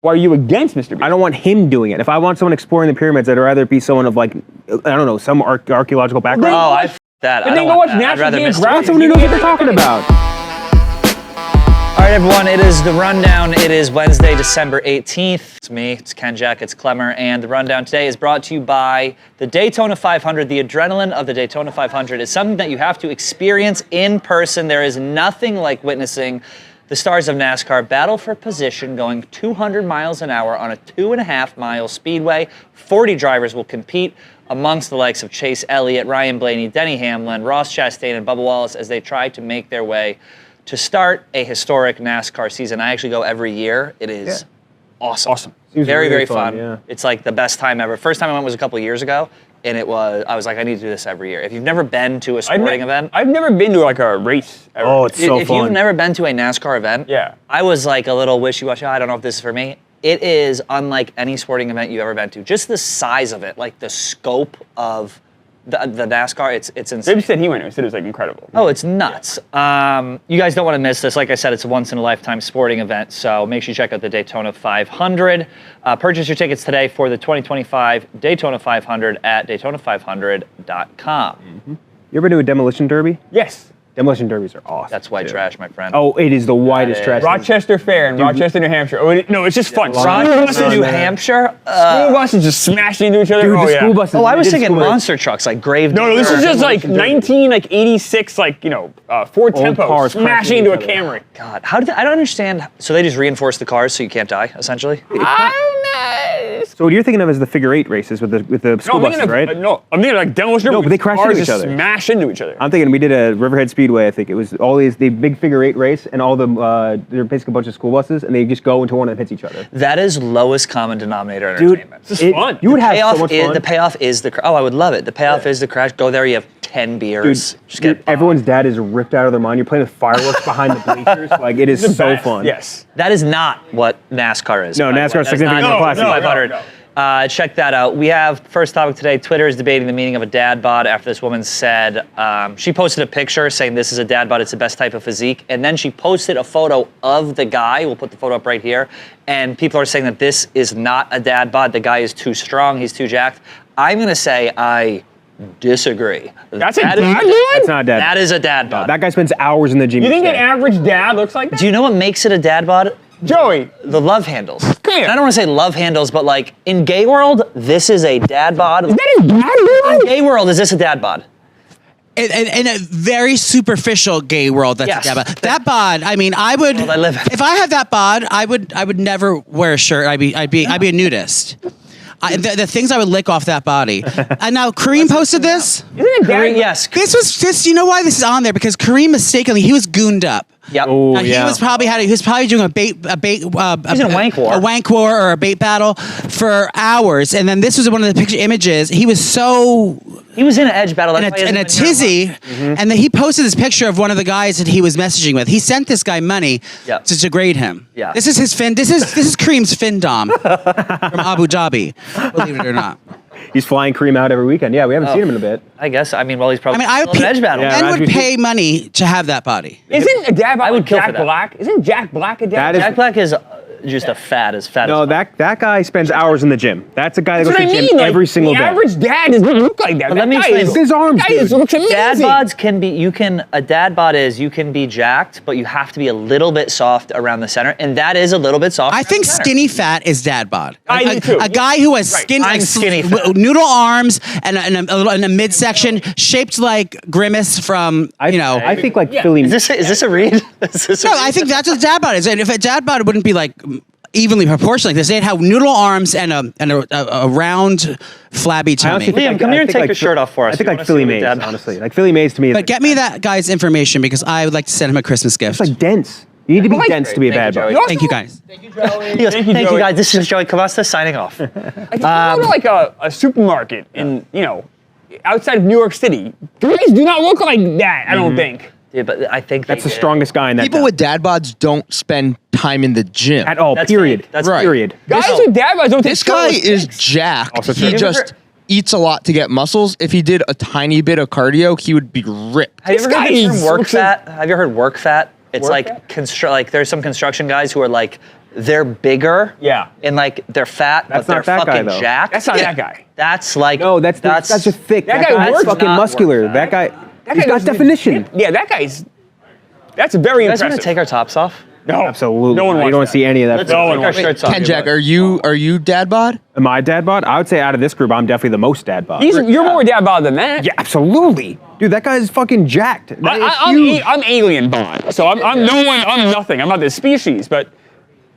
Why are you against Mr. Beast? I don't want him doing it. If I want someone exploring the pyramids, I'd rather be someone of like, I don't know, some archaeological background. Oh, I that. I Then don't go want watch that. I'd rather National miss I want someone who knows what they're talking about. All right, everyone, it is The Rundown. It is Wednesday, December 18th. It's me, it's Ken Jack, it's Clemmer, and The Rundown today is brought to you by the Daytona 500. The adrenaline of the Daytona 500 is something that you have to experience in person. There is nothing like witnessing the stars of NASCAR battle for position going 200 miles an hour on a 2.5-mile speedway. 40 drivers will compete amongst the likes of Chase Elliott, Ryan Blaney, Denny Hamlin, Ross Chastain, and Bubba Wallace as they try to make their way to start a historic NASCAR season. I actually go every year. It is awesome. Seems Very, really very fun, fun. yeah. It's like the best time ever. First time I went was a couple years ago, and I was like, I need to do this every year. If you've never been to a sporting event. I've never been to like a race ever. Oh, it's so If fun. you've never been to a NASCAR event, Yeah. I was like a little wishy-washy. I don't know if this is for me. It is unlike any sporting event you've ever been to. Just the size of it, like the scope of the NASCAR, it's insane. Dave said he went. He said it was like incredible. Oh, it's nuts. You guys don't want to miss this. Like I said, it's a once-in-a-lifetime sporting event, so make sure you check out the Daytona 500. Purchase your tickets today for the 2025 Daytona 500 at Daytona500.com. You ever do a demolition derby? Yes. Demolition derbies are awesome. That's white too. trash, my friend. Oh, it is the widest trash. Rochester Fair in Rochester, New Hampshire. Oh, no, it's just fun. Rochester, New Hampshire? School buses just smashing into each other. Dude, oh, the yeah. school buses. Oh, I was they did thinking school buses. monster trucks, like Grave. No, this is just like Demolition derby. 1986, Ford Old Tempo cars smashing into a crashing into Camry. God, how did I don't understand. So they just reinforce the cars so you can't die, essentially? So what you're thinking of is the figure eight races with the school buses, right? No, I'm thinking of like demolition. No, but they crash cars into each just other. Smash into each other. I'm thinking we did a Riverhead Speedway. I think it was all the big figure eight race, and all the they're basically a bunch of school buses, and they just go into one and hits each other. That is lowest common denominator Dude, entertainment. This is fun. You would have so much fun. The payoff is the I would love it. The payoff is the crash. Go there, you have 10 beers. Just get everyone's dad is ripped out of their mind. You're playing with fireworks behind the bleachers. Like it is The so best. fun. Yes. That is not what NASCAR is. No, by the way. NASCAR is That's significantly not more classy. the 500. No. Check that out. We have first topic today. Twitter is debating the meaning of a dad bod after this woman said she posted a picture saying this is a dad bod. It's the best type of physique, and then she posted a photo of the guy. We'll put the photo up right here, and people are saying that this is not a dad bod. The guy is too strong. He's too jacked. I'm gonna say I disagree. That's a That is- dad bod? That's not a dad. That is a dad bod. That guy spends hours in the gym. You think each an day. average dad looks like that? Do you know what makes it a dad bod? Joey, The love handles. Come here. And I don't want to say love handles, but like in gay world, this is a dad bod. is that a dad In bod? gay world, is this a dad bod? In a very superficial gay world, that's Yes. a dad bod. That bod, I mean, I would. World I live in. If I had that bod, I would never wear a shirt. I'd be a nudist. The things I would lick off that body. And now Kareem posted this. Isn't it dad? Yes. This. You know why this is on there? Because Kareem mistakenly he was gooned up. Yep. Oh, Now, yeah. he was probably doing a bait. He was in a wank war. a wank war or a bait battle for hours, and then this was one of the picture images. He was so He was in an edge battle. in That's why he a hasn't been here tizzy, and then he posted this picture of one of the guys that he was messaging with. He sent this guy money Yep. to degrade him. Yeah. This is his fin. This is Kareem's fin dom from Abu Dhabi. Believe it or not. He's flying Kareem out every weekend. Yeah, we haven't seen him in a bit. I guess. I mean, well, he's probably I still would in an edge battle. Yeah, men as we would speak. pay money to have that body. Isn't a dad bod I would like kill for Jack that. Black? Isn't Jack Black a dad That bod? is- Jack Black is just a fat as No, fuck. that guy spends hours in the gym. That's a guy that That's goes what to I the mean. gym Like, every single the day. average dad doesn't look like that. But That let me guy explain. is- His arms, that is- dude. looks amazing. Dad bods can be, a dad bod is, you can be jacked, but you have to be a little bit soft around the center, and that is a little bit soft. I around think the center. skinny fat is dad bod. I do too. A guy who has Right. skin, I'm like, skinny fat. noodle arms and a midsection shaped like Grimace from, I think like Philly. Is this a read? Is this a No, read? I think that's what dad bod is. And if a dad bod wouldn't be like evenly proportional like this, they'd have noodle arms and a round, flabby I tummy. honestly think Liam, come here and think take like your shirt off for us. I think We like wanna Philly see what Mays, dad- honestly. Like Philly Mays to me is But get me that guy's information because I would like to send him a Christmas gift. it's like dense. You need to be Like- dense to be a Thank bad you, boy. Joey. Thank you guys. He goes, Thank you, thank you Joey. guys. This is Joey Cavasta signing off. I think you go to like a supermarket in, outside of New York City. Guys do not look like that, I don't think. Yeah, but I think That's they the did. strongest guy in that. People town. with dad bods don't spend time in the gym. at all. That's Period. fake. That's Right. Period. Guys with dad bods don't take This guy photos. is jacked. Also He true. just eats a lot to get muscles. If he did a tiny bit of cardio, he would be ripped. Have you This ever heard guy the term is- work fat? Have you heard work fat? It's Work like fat? like there's some construction guys who are like they're bigger. Yeah. And like they're fat, That's but not they're that guy, fucking though. jacked. That's not that guy. That's like No, that's just thick. That That, guy guy's works fucking not muscular. work That guy, That he's guy got doesn't- definition. Yeah, that's very You guys want impressive. to take our tops off? No, Absolutely. No one You wants don't that. see any of that. Let's No one take our wants that. shirts off. Ken Jack, are you dad bod? Am I dad bod? I would say out of this group, I'm definitely the most dad bod. You're more dad bod than that. Yeah, absolutely. Dude, that guy's fucking jacked. That is huge. I'm alien bod, so I'm no one. I'm nothing. I'm not this species, but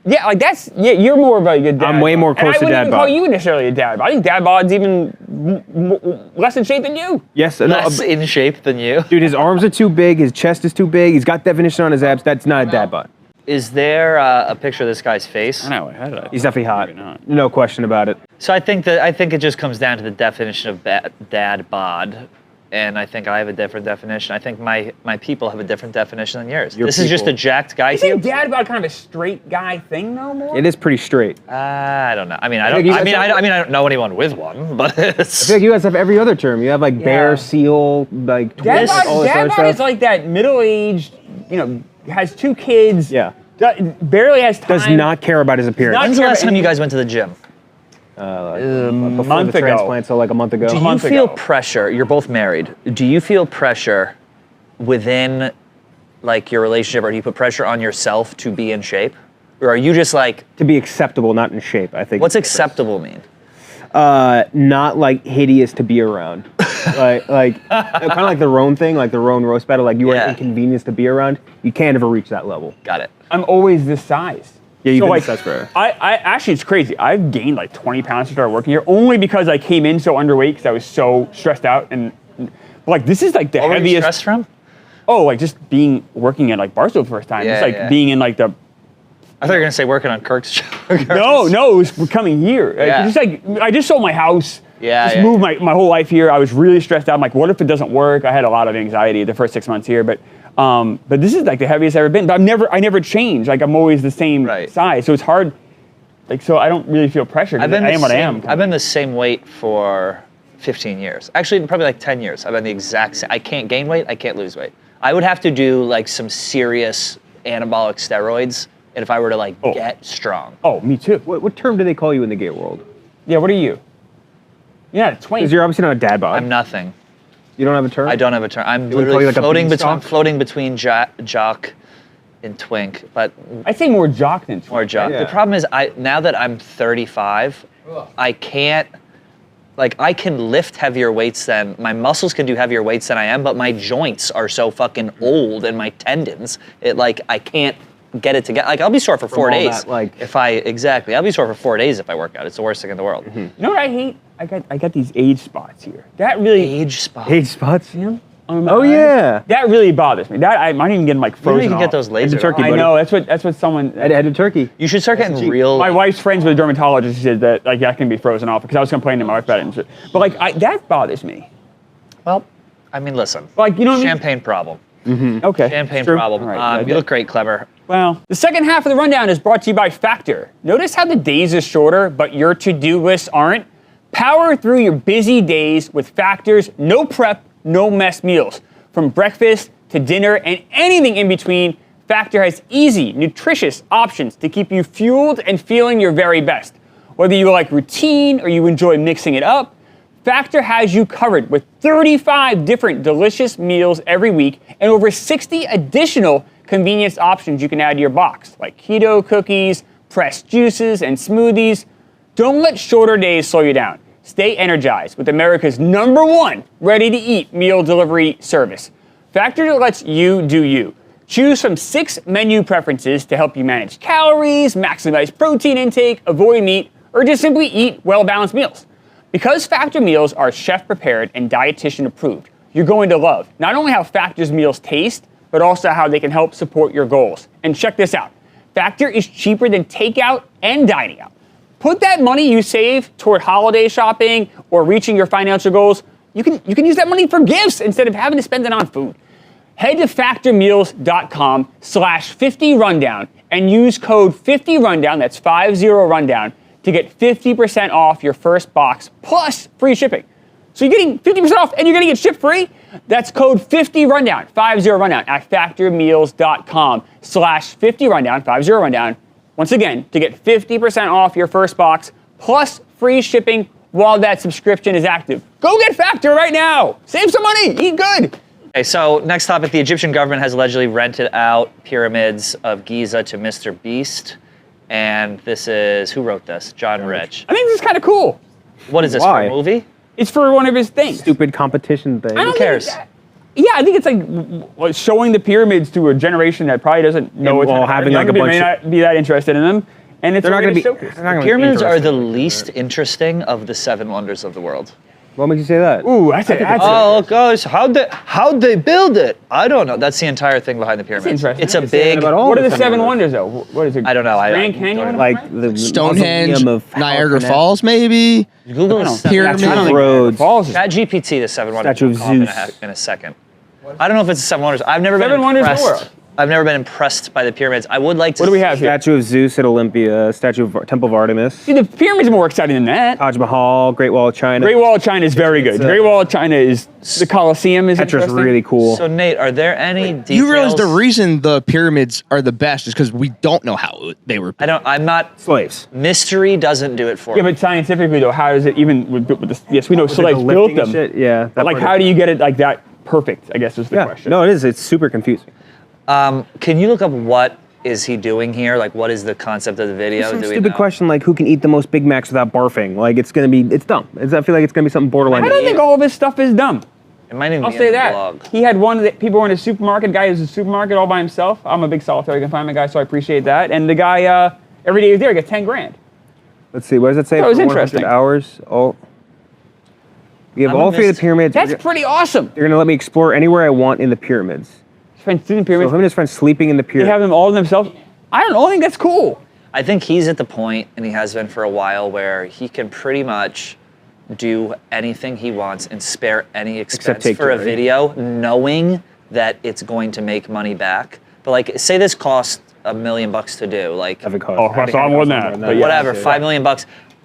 yeah, like you're more of a good dad. I'm way bod. more close and to I dad wouldn't even call bod. you necessarily a dad bod. I think dad bod's even less in shape than you. Yes. Less in shape than you. Dude, his arms are too big. His chest is too big. He's got definition on his abs. That's not a dad bod. Is there a picture of this guy's face? know. How did I? He's definitely hot. Maybe not. No question about it. So I think it just comes down to the definition of dad bod, and I think I have a different definition. I think my people have a different definition than yours. Your This is just a people. jacked guy to Isn't you? dad bod kind of a straight guy thing though? More. It is pretty straight. I don't know. I mean, I think don't. you I mean, guys I don't know anyone with one, but I it's. feel like you guys have every other term. You have like bear, Yeah. seal, like Dad twist, all bod, this dad other bod stuff. is like that middle-aged, has 2 kids. Yeah. Barely has time. Does not care about his appearance. Not When's the care last about time you anything. guys went to the gym? Before month the ago. transplant, so like a month ago. Do you month feel ago. pressure? You're both married. Do you feel pressure within, like, your relationship, or do you put pressure on yourself to be in shape, or are you just like, To be acceptable, not in shape, I think. what's acceptable mean? Not like hideous to be around. like kind of like the Roan thing, like the Roan roast battle. Like you are Yeah. an inconvenience to be around. You can't ever reach that level. Got it. I'm always this size. Yeah, you've So, been like, this size forever. I actually, it's crazy. I've gained like 20 pounds to start working here only because I came in so underweight because I was so stressed out and like this is like the What were you heaviest. stressed from? Oh, like just working at like Barstool the first time. Yeah, It's like yeah. being in like the I thought you were gonna say working on Kirk's show. no, it was coming here. Yeah. Just like I just sold my house. Yeah, Just yeah. moved my whole life here. I was really stressed out. I'm like, what if it doesn't work? I had a lot of anxiety the first 6 months here, but this is like the heaviest I've ever been. But I never change. Like I'm always the same Right. size, so it's hard. Like so, I don't really feel pressure. I am what I am. I've been the same weight for 15 years. Actually, probably like 10 years. I've been the exact same. I can't gain weight. I can't lose weight. I would have to do like some serious anabolic steroids, and if I were to like get strong. Oh, me too. What term do they call you in the gay world? Yeah, what are you? You're not a twink. Because you're obviously not a dad bod. I'm nothing. You don't have a term? I don't have a term. I'm would call literally you like a floating beanstalk? between jock and twink, but I'd say more jock than twink. more jock. Yeah. The problem is, now that I'm 35, I can't. Like, I can lift heavier weights than my muscles can do heavier weights than I am, but my joints are so fucking old and my tendons, I can't get it together. Like, I'll be sore for 4 all days that, like- I'll be sore for 4 days if I work out. It's the worst thing in the world. You know what I hate? I got these age spots here. That really. Age spot. Age spots? on my Oh eyes. yeah. That really bothers me. That I might even get them like Maybe frozen. you can get off. those Head to lasered. turkey, off. I buddy. know. That's what someone. Head of turkey. You should start getting real. My wife's friends with a dermatologist. She said that like that can be frozen off because I was complaining to my wife about it. And shit. But like that bothers me. Well, I mean, listen. Like you know what I mean? Champagne problem. Okay. Champagne true. problem. All right, You look great, Clever. Well, the second half of the rundown is brought to you by Factor. Notice how the days is shorter, but your to-do lists aren't? Power through your busy days with Factor's no prep, no mess meals. From breakfast to dinner and anything in between, Factor has easy, nutritious options to keep you fueled and feeling your very best. Whether you like routine or you enjoy mixing it up, Factor has you covered with 35 different delicious meals every week and over 60 additional convenience options you can add to your box, like keto cookies, pressed juices, and smoothies. Don't let shorter days slow you down. Stay energized with America's #1 ready-to-eat meal delivery service. Factor lets you do you. Choose from 6 menu preferences to help you manage calories, maximize protein intake, avoid meat, or just simply eat well-balanced meals. Because Factor meals are chef-prepared and dietitian approved, you're going to love not only how Factor's meals taste, but also how they can help support your goals. And check this out. Factor is cheaper than takeout and dining out. Put that money you save toward holiday shopping or reaching your financial goals. You can use that money for gifts instead of having to spend it on food. Head to factormeals.com/50rundown and use code 50rundown, that's 50rundown, to get 50% off your first box plus free shipping. So you're getting 50% off and you're gonna get shipped free? That's code 50rundown, 50rundown at factormeals.com/50rundown, 50rundown, once again, to get 50% off your first box plus free shipping while that subscription is active. Go get Factor right now. Save some money. Eat good. Okay, so next topic, the Egyptian government has allegedly rented out pyramids of Giza to Mr. Beast. And this is, who wrote this? John Rich. I think this is kind of cool. What is this, Why? for a movie? It's for one of his things. Stupid competition thing. I don't Who cares? think yeah, I think it's like showing the pyramids to a generation that probably doesn't know And what's while having like a may bunch not be that interested in them. And it's They're not going going to to be. showcase. they're not gonna be Pyramids are the interesting. least interesting of the 7 wonders of the world. What makes you say that? Ooh, that's it. Oh, gosh, how'd they build it? I don't know. That's the entire thing behind the pyramids. interesting. It's a That's big. about all What are the the 7 7 wonders. wonders, though? What is it? I don't know. Grand Canyon? Like the Stonehenge, mausoleum of Niagara Alcatraz. Falls, maybe. Google I don't is know. Pyramid. I don't think Roads. Falls is- ChatGPT, the 7 wonders. Statue of will come up Zeus. in a second. I don't know if it's the 7 wonders. I've never been 7 wonders of the impressed. world. I've never been impressed by the pyramids. I would like to. What do we have here? Statue of Zeus at Olympia. Statue of Temple of Artemis. See, the pyramids are more exciting than that. Taj Mahal. Great Wall of China. Great Wall of China is very good. It's, The Great Wall of China is the Colosseum is Petra's interesting. really cool. So Nate, are there any details? You realize the reason the pyramids are the best is because we don't know how they were. I'm not. Slaves. Mystery doesn't do it for Yeah, me. but scientifically though, how does it even with the yes, we know the slaves built lifting them. and shit, yeah, But that like part how of do it. you get it like that perfect, I guess is the Yeah. question. No, it is. It's super confusing. Can you look up what is he doing here? Like, what is the concept of the video? Some Do we stupid know? question like who can eat the most Big Macs without barfing? Like it's dumb. I feel like it's gonna be something borderline. I don't think all of his stuff is dumb. It might even I'll be say in the that. blog. He had one that people were in a supermarket, guy who's a supermarket all by himself. I'm a big solitary confinement guy, so I appreciate that. And the guy every day he's there, he gets 10 grand. Let's see. What does it say? That was For 100 interesting. hours. Oh, we have I'm all a 3 of mist- the pyramids. That's pretty awesome. They're gonna let me explore anywhere I want in the pyramids. Friends in the So pyramids, him and his friends sleeping in the they pyramid. have them all to themselves. I don't know, I think that's cool. I think he's at the point, and he has been for a while, where he can pretty much do anything he wants and spare any expense take for a jewelry. video, knowing that it's going to make money back. But like, say this cost $1 million to do, like Have it cost- Oh, it costs a lot more than that, but yeah. whatever, $5 million.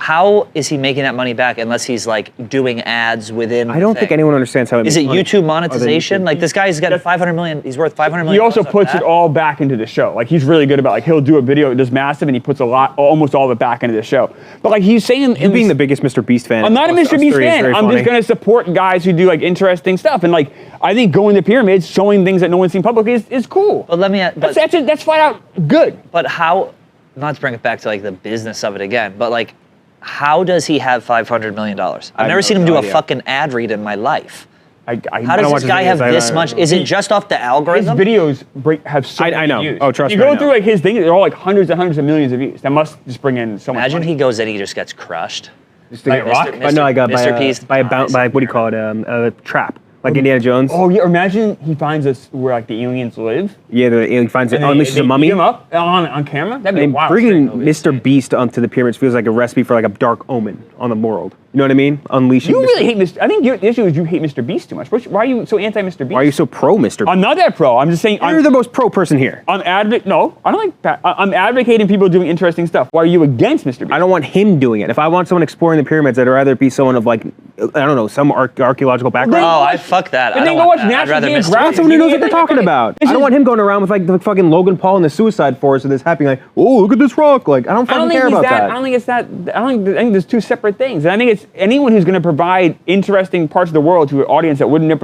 How is he making that money back unless he's like doing ads within? I don't the think thing? anyone understands how it Is makes it money. YouTube monetization? Like this guy's got 500 million. He's worth 500 million. He also off puts that. it all back into the show. Like he's really good about like he'll do a video that's massive and he puts almost all of it back into the show. But like he's saying, You being the biggest Mr. Beast fan. I'm not a us Mr. Beast three is fan. very I'm funny. just gonna support guys who do like interesting stuff. And like I think going to pyramids, showing things that no one's seen publicly is cool. But let me. That's flat out good. But how? Not to bring it back to like the business of it again, but like, how does he have $500 million? I've have never no seen him do a idea. fucking ad read in my life. I How don't does watch this guy his have videos. this much? Is it just off the his algorithm? videos have so I many know. views. Oh, trust you me, I go know. through like his things, they're all like hundreds and hundreds of millions of views. That must just bring in so much Imagine money. he goes in, he just gets crushed. Just to get Like rock? rock? But no, I got Mr. Beast by dies. what do you call it? A trap. Like Indiana Jones. Oh yeah, or imagine he finds us where like the aliens live. Yeah, he finds it. And Unleashes they a mummy. beat him up on camera. That'd be a And wild. bringing movie. Mr. Beast onto the pyramids feels like a recipe for like a dark omen on the world. You know what I mean? Unleashing. You Mr. really hate Mr. I think the issue is you hate Mr. Beast too much. Why are you so anti Mr. Beast? Why are you so pro Mr. Beast? I'm not that pro. I'm just saying. You're the most pro person here. No, I don't like that. I'm advocating people doing interesting stuff. Why are you against Mr. Beast? I don't want him doing it. If I want someone exploring the pyramids, I'd rather it be someone of like, I don't know, some archaeological background. Oh, I fuck that. Then I don't go want watch that. I'd National rather Mr. Geographic. I want someone who knows what they're Yeah, talking yeah, about. this I don't is- want him going around with like the fucking Logan Paul in the Suicide Forest with his happy like, oh, look at this rock. Like, I don't I fucking don't think care he's about that. that. I don't think it's that. I think there's two separate things. And I think it's anyone who's going to provide interesting parts of the world to an audience that wouldn't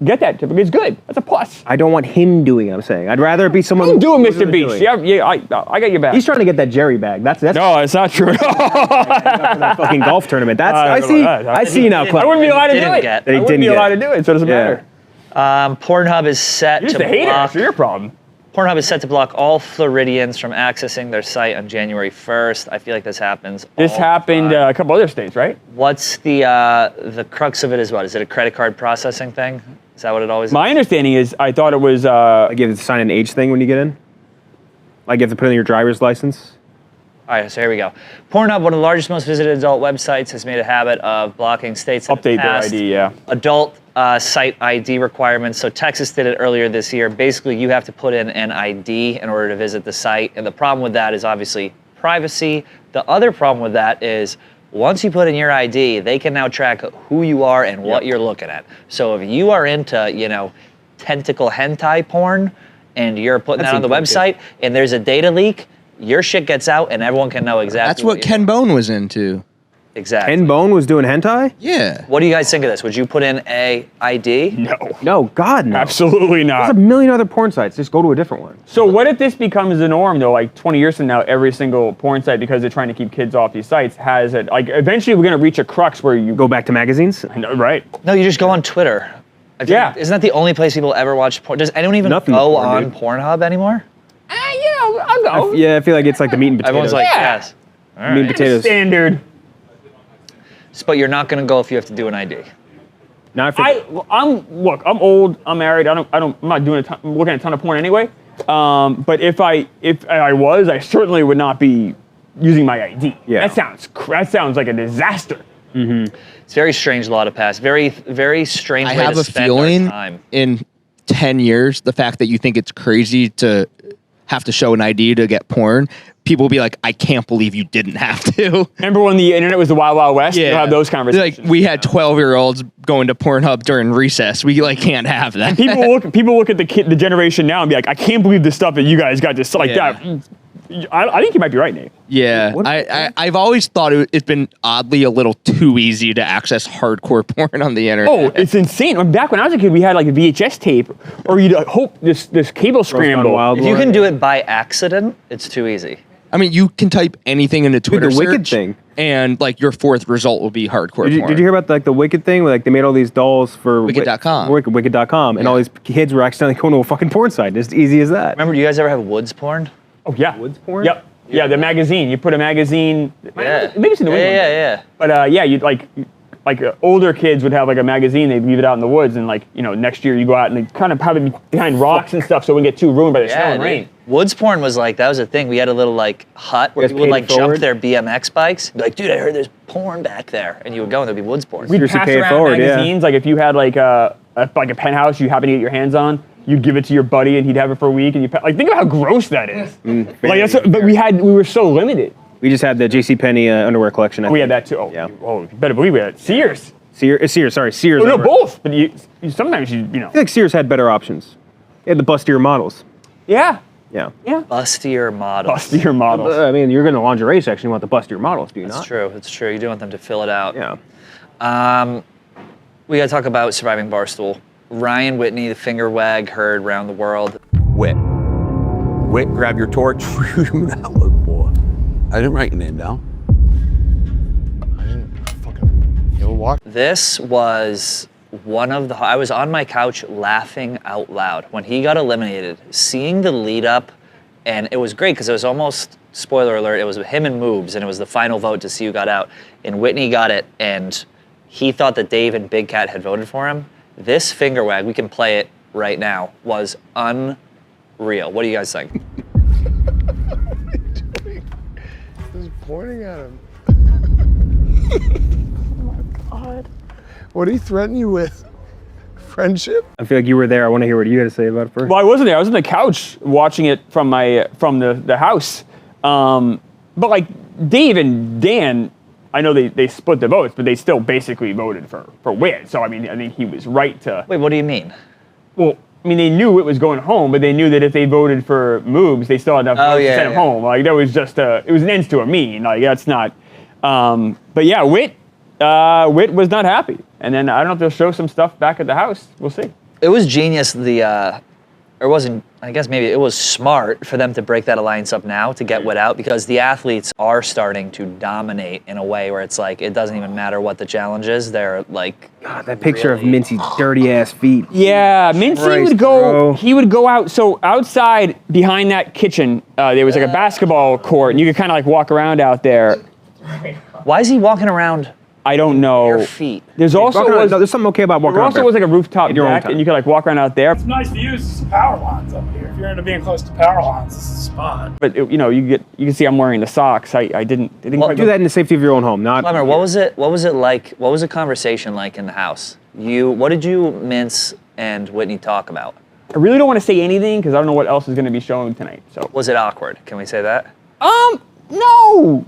get that typically is good. That's a plus. I don't want him doing it, I'm saying. I'd rather it be someone You do it, who's Mr. really Beast. doing it. Yeah, I got your back. He's trying to get that Jerry bag. That's no, it's not true. that fucking golf tournament. That's I I don't see. know about that. I see now. I Clip. I wouldn't be allowed to do Didn't it. get. That he I wouldn't didn't be get. allowed to do it, so it doesn't Yeah. matter. Pornhub is set You're to just a hater. block. That's your problem. Pornhub is set to block all Floridians from accessing their site on January 1st. I feel like this happens. This all happened the time. a couple other states, right? What's the crux of it? Is what? Is it a credit card processing thing? Is that what it always? My understanding is I thought it was. Like you have to sign an age thing when you get in. Like you have to put in your driver's license. All right, so here we go. Pornhub, one of the largest, most visited adult websites, has made a habit of blocking states that have Update their passed ID, yeah. adult site ID requirements. So Texas did it earlier this year. Basically, you have to put in an ID in order to visit the site. And the problem with that is obviously privacy. The other problem with that is once you put in your ID, they can now track who you are and what you're looking at. So if you are into, tentacle hentai porn and you're putting That's that on the important. website and there's a data leak, your shit gets out and everyone can know exactly. That's what Ken Bone was into. Exactly. Ken Bone was doing hentai? Yeah. What do you guys think of this? Would you put in a ID? No. No, God, no. Absolutely There's not. a million other porn sites. Just go to a different one. So what if this becomes the norm though? Like 20 years from now, every single porn site, because they're trying to keep kids off these sites, has it. Like eventually, we're gonna reach a crux where you Go back to magazines? right. No, you just go on Twitter. Yeah. Isn't that the only place people ever watch porn? Does anyone even Nothing go but porn, on dude. Pornhub anymore? I'll go. Yeah, I feel like it's like the meat and potatoes. Everyone's like, Yeah. yes. meat and potatoes. Standard. But you're not gonna go if you have to do an ID. Now I think I'm old. I'm married. I'm not doing looking at a ton of porn anyway. But if I was, I certainly would not be using my ID. Yeah. That sounds like a disaster. It's very strange law to pass. Very, very strange I way have to a spend feeling our time. in 10 years, the fact that you think it's crazy to have to show an ID to get porn, people will be like, I can't believe you didn't have to. Remember when the internet was the Wild Wild West? You'll have those conversations. Like, we had 12-year-olds going to Pornhub during recess. We like can't have that. People look at the generation now and be like, I can't believe the stuff that you guys got just like Yeah. that. I think you might be right, Nate. Yeah, I've always thought it's been oddly a little too easy to access hardcore porn on the internet. Oh, it's insane. Back when I was a kid, we had like a VHS tape, or you'd hope this cable scramble. Wild If you War. can do it by accident, it's too easy. I mean, you can type anything into Twitter the Wicked search, thing. and like your fourth result will be hardcore Did you porn. hear about like the Wicked thing where like they made all these dolls for Wicked.com. Wicked.com, and all these kids were accidentally going to a fucking porn site. It's easy as that. Remember, do you guys ever have Woods porn? Oh yeah, Woods porn? Yep. Yeah, the magazine. You put a magazine. Yeah. Maybe it's in the Woods. Yeah. But yeah, you'd like older kids would have like a magazine. They'd leave it out in the woods, and like next year you go out and they kind of have it behind rocks and stuff, so it wouldn't get too ruined by the snow and rain. Woods porn was like, that was a thing. We had a little like hut where You guys people would like paid it forward? jump their BMX bikes. Be like, dude, I heard there's porn back there. And you would go and there'd be Woods porn. We'd Seriously, pass pay it around forward, yeah. magazines. Like if you had like a penthouse you happen to get your hands on, you'd give it to your buddy and he'd have it for a week. And you like think about how gross that is. But we were so limited. We just had the JCPenney underwear collection. I We think. had that too. Oh, Yeah. you better believe we had Sears. Sears. Sears. Oh, no, underwear. both. But sometimes you know. I feel like Sears had better options. They had the bustier models. Yeah. Yeah. Yeah. Bustier models. Bustier models. I mean, you're going to the lingerie section. You want the bustier models, do you That's not? true. It's true. You do want them to fill it out. Yeah. We got to talk about surviving Barstool. Ryan Whitney, the finger wag heard around the world. Whit. Whit, grab your torch. That look, boy. I didn't write your name down. This was one of the. I was on my couch laughing out loud when he got eliminated, seeing the lead up, and it was great because it was almost, spoiler alert, it was him and Moobs, and it was the final vote to see who got out. And Whitney got it, and he thought that Dave and Big Cat had voted for him. This finger wag, we can play it right now, was unreal. What do you guys think? He's pointing at him. What did he threaten you with? Friendship? I feel like you were there. I want to hear what you had to say about it first. Well, I wasn't there. I was on the couch watching it from the house. But like Dave and Dan, I know they split the votes, but they still basically voted for Whit. So I mean, I think he was right to. Wait, what do you mean? Well, I mean, they knew it was going home, but they knew that if they voted for Moobs, they still had enough votes to send him home. Like that was just it was an ends to a mean. Like that's not. But yeah, Whit was not happy. And then I don't know if they'll show some stuff back at the house. We'll see. It was genius. Or wasn't, I guess maybe it was smart for them to break that alliance up now to get Whit out, because the athletes are starting to dominate in a way where it's like, it doesn't even matter what the challenge is. They're like, God, that picture of really- Mincy's dirty ass feet. Yeah, Mincy Christ, would go. bro. He would go out. So outside behind that kitchen, there was like a basketball court, and you could kind of like walk around out there. why is he walking around I don't know. bare feet? There's also Walking around- was, there's something okay about walking there around also there. was like a rooftop In your own deck, time. and you could like walk around out there. It's nice to use some power lines up here. If you're into being close to power lines, this is the spot. But you can see I'm wearing the socks. I didn't Well, quite Do that in the safety of your own home, not. Clemmer, what was it like? What was the conversation like in the house? What did you, Mintz, and Whitney talk about? I really don't want to say anything because I don't know what else is going to be shown tonight. So Was it awkward? Can we say that? no,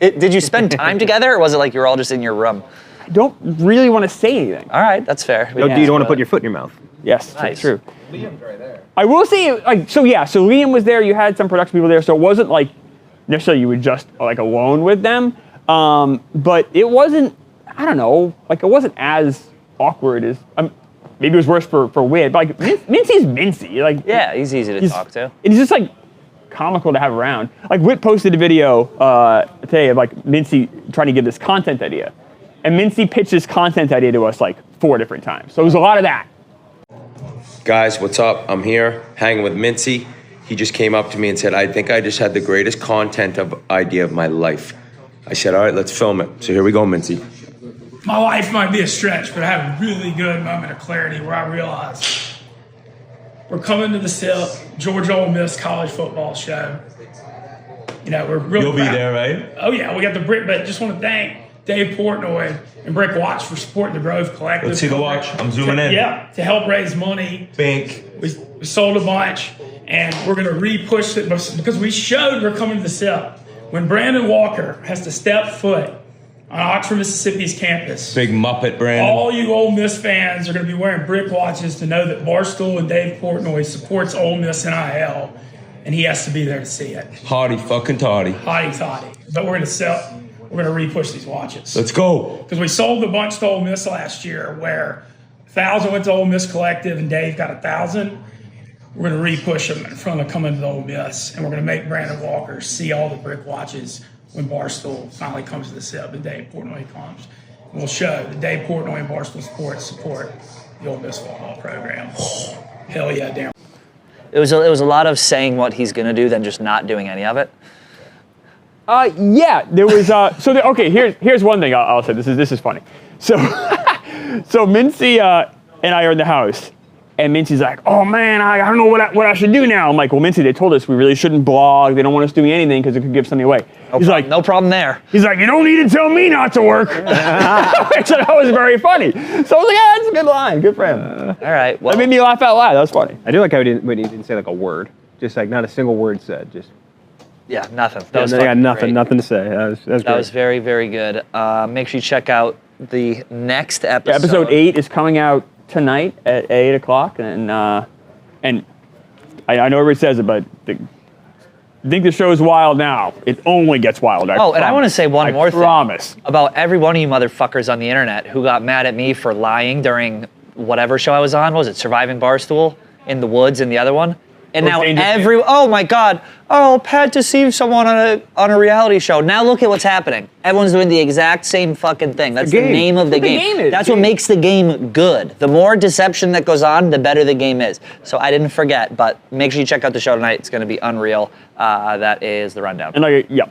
Did you spend time together, or was it like you were all just in your room? I don't really want to say anything. All right, that's fair. We No, can you ask don't want to about put it. your foot in your mouth. Yes, Nice. true. Liam's right there. I will say, like, so Liam was there. You had some production people there, so it wasn't like necessarily you were just like alone with them. But it wasn't. I don't know. Like, it wasn't as awkward as. Maybe it was worse for Whit, but like Mincy's Mincy. Like, Yeah, he's easy to talk to. and he's just like comical to have around. Like, Whit posted a video today of like Mincy trying to give this content idea, and Mincy pitched this content idea to us like 4 different times. So it was a lot of that. Guys, what's up? I'm here hanging with Mincy. He just came up to me and said, I think I just had the greatest content idea of my life. I said, all right, let's film it. So here we go, Mincy. My life might be a stretch, but I had a really good moment of clarity where I realized we're coming to the SIP, Georgia Ole Miss college football show. You know, we're really You'll be there, right? Oh, yeah, we got the Brick, but just want to thank Dave Portnoy and Brick Watch for supporting the Grove Collective. Let's see the watch. I'm zooming in. Yeah, to help raise money. Bink. We sold a bunch, and we're going to re-push it because we showed we're coming to the SIP. When Brandon Walker has to step foot on Oxford, Mississippi's campus, Big Muppet, Brandon. all you Ole Miss fans are going to be wearing Brick Watches to know that Barstool and Dave Portnoy supports Ole Miss NIL, and he has to be there to see it. Hardy fucking toddy. Hotty toddy. But we're going to re-push these watches. Let's go. Because we sold a bunch to Ole Miss last year where 1,000 went to Ole Miss Collective and Dave got 1,000. We're going to re-push them in front of coming to Ole Miss, and we're going to make Brandon Walker see all the Brick Watches when Barstool finally comes to the SIP and Dave Portnoy comes. And we'll show that Dave Portnoy and Barstool Sports support the Ole Miss football program. Hell yeah, damn. It was a lot of saying what he's going to do than just not doing any of it. Yeah, there was. Okay, here's one thing I'll say. This is funny. So, so Mincy and I are in the house, and Mincy's like, "Oh man, I don't know what I should do now." I'm like, "Well, Mincy, they told us we really shouldn't blog. They don't want us doing anything because it could give something away." No problem there. He's like, "You don't need to tell me not to work." So that was very funny. So I was like, "Yeah, that's a good line. Good for him." All right. Well, That made me laugh out loud. That was funny. I do like how when he didn't say like a word, just like not a single word said, just. yeah, nothing. They got fucking nothing, great. nothing to say. That was great. That was very, very good. Make sure you check out the next episode. Yeah, episode 8 is coming out tonight at 8 o'clock, and I know everybody says it, but I think the show's wild now. It only gets wilder. And I want to say one more thing. I promise. About every one of you motherfuckers on the internet who got mad at me for lying during whatever show I was on. What was it Surviving Barstool, In the Woods, and the other one? And now oh my God, Pat deceived someone on a reality show. Now look at what's happening. Everyone's doing the exact same fucking thing. That's the name of the game. That's what makes the game good. The more deception that goes on, the better the game is. So I didn't forget, but make sure you check out the show tonight. It's going to be unreal. That is the rundown. And yeah.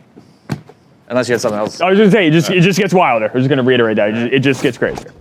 Unless you had something else. I was going to say, it just gets wilder. I was just going to reiterate that. It just gets crazier.